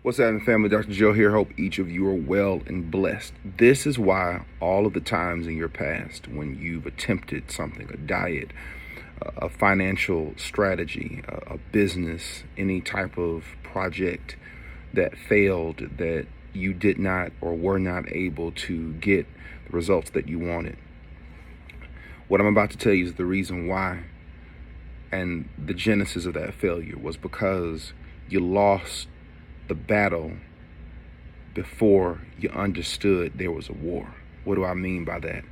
What's happening, family? Dr. Joe here. Hope each of you are well and blessed. This is why all of the times in your past when you've attempted something, a diet, a financial strategy, a business, any type of project that failed, that you did not or were not able to get the results that you wanted. What I'm about to tell you is the reason why, and the genesis of that failure was because you lost the battle before you understood there was a war. What do I mean by that?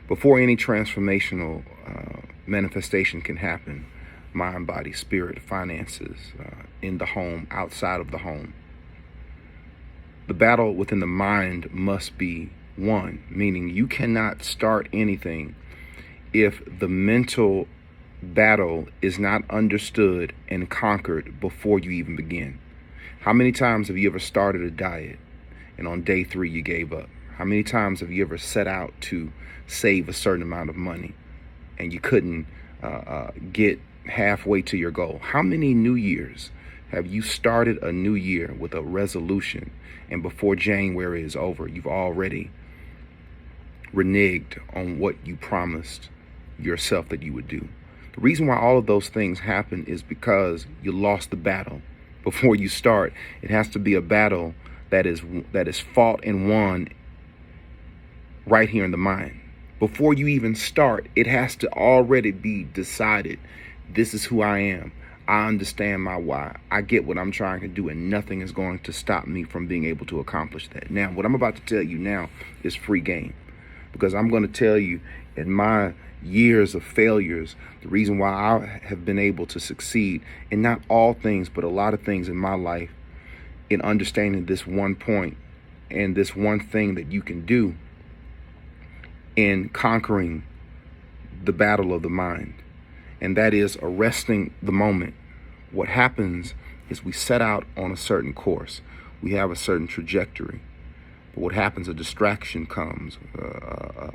Before any transformational manifestation can happen, mind, body, spirit, finances, in the home, outside of the home, the battle within the mind must be won, meaning you cannot start anything if the mental battle is not understood and conquered before you even begin. How many times have you ever started a diet and on day 3 you gave up? How many times have you ever set out to save a certain amount of money and you couldn't get halfway to your goal? How many New Years have you started a new year with a resolution and before January is over, you've already reneged on what you promised yourself that you would do? The reason why all of those things happen is because you lost the battle. Before you start, it has to be a battle that is fought and won right here in the mind. Before you even start, it has to already be decided. This is who I am. I understand my why. I get what I'm trying to do, and nothing is going to stop me from being able to accomplish that. Now, what I'm about to tell you now is free game, because I'm going to tell you in my years of failures, the reason why I have been able to succeed in not all things, but a lot of things in my life, in understanding this one point and this one thing that you can do in conquering the battle of the mind, and that is arresting the moment. What happens is we set out on a certain course. We have a certain trajectory. But what happens, a distraction comes, a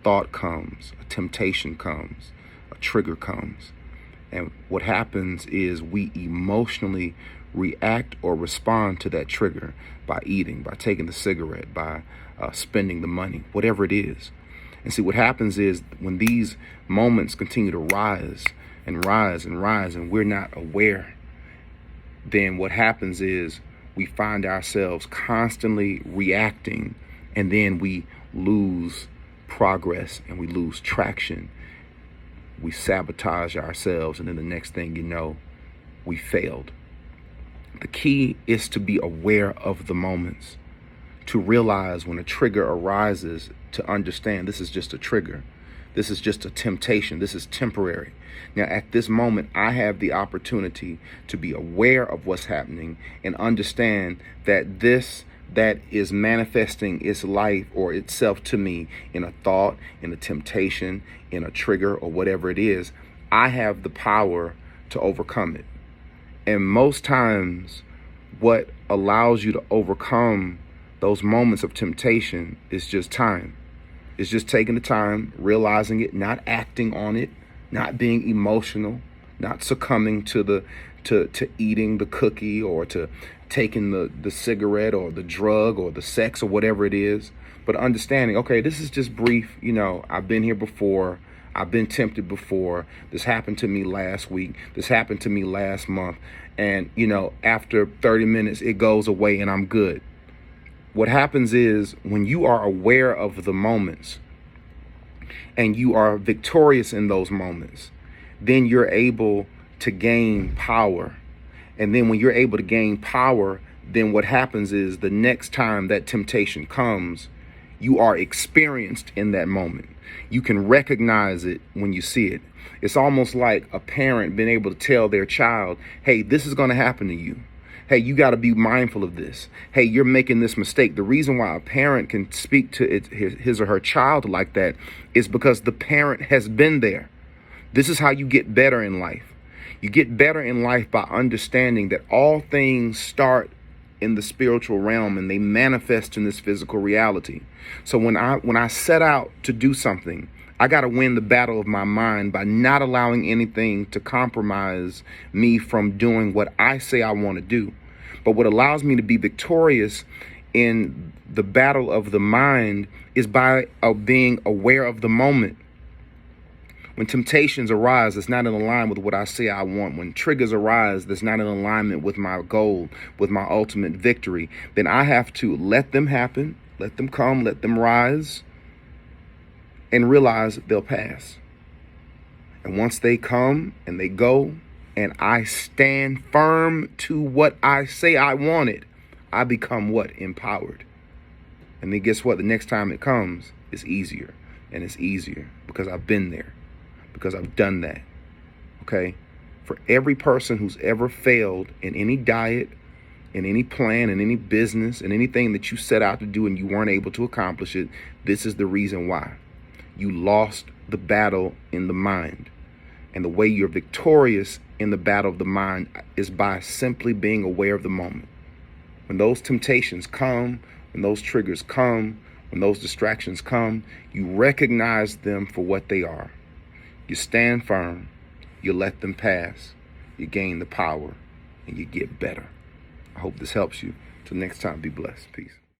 thought comes, a temptation comes, a trigger comes. And what happens is we emotionally react or respond to that trigger by eating, by taking the cigarette, by spending the money, whatever it is. And see, what happens is when these moments continue to rise and rise and rise and we're not aware, then what happens is we find ourselves constantly reacting, and then we lose progress and we lose traction. We sabotage ourselves, and then the next thing you know, we failed. The key is to be aware of the moments, to realize when a trigger arises, to understand this is just a trigger. This is just a temptation. This is temporary. Now, at this moment, I have the opportunity to be aware of what's happening and understand that this that is manifesting its life or itself to me in a thought, in a temptation, in a trigger, or whatever it is, I have the power to overcome it. And most times, what allows you to overcome those moments of temptation is just time. It's just taking the time, realizing it, not acting on it, not being emotional, not succumbing to eating the cookie or to taking the cigarette or the drug or the sex or whatever it is, but understanding, okay, this is just brief. I've been here before. I've been tempted before. This happened to me last week. This happened to me last month. And, after 30 minutes, it goes away and I'm good. What happens is when you are aware of the moments and you are victorious in those moments, then you're able to gain power. And then when you're able to gain power, then what happens is the next time that temptation comes, you are experienced in that moment. You can recognize it when you see it. It's almost like a parent being able to tell their child, hey, this is going to happen to you. Hey, you got to be mindful of this. Hey, you're making this mistake. The reason why a parent can speak to his or her child like that is because the parent has been there. This is how you get better in life. You get better in life by understanding that all things start in the spiritual realm and they manifest in this physical reality. So when I set out to do something, I got to win the battle of my mind by not allowing anything to compromise me from doing what I say I want to do. But what allows me to be victorious in the battle of the mind is by being aware of the moment. When temptations arise that's not in alignment with what I say I want, when triggers arise that's not in alignment with my goal, with my ultimate victory, then I have to let them happen, let them come, let them rise, and realize they'll pass. And once they come and they go, and I stand firm to what I say I wanted, I become what? Empowered. And then guess what? The next time it comes, it's easier. And it's easier because I've been there. Because I've done that. Okay? For every person who's ever failed in any diet, in any plan, in any business, in anything that you set out to do and you weren't able to accomplish it, this is the reason why. You lost the battle in the mind. And the way you're victorious in the battle of the mind is by simply being aware of the moment. When those temptations come, when those triggers come, when those distractions come, you recognize them for what they are. You stand firm, you let them pass, you gain the power, and you get better. I hope this helps you. Till next time, be blessed. Peace.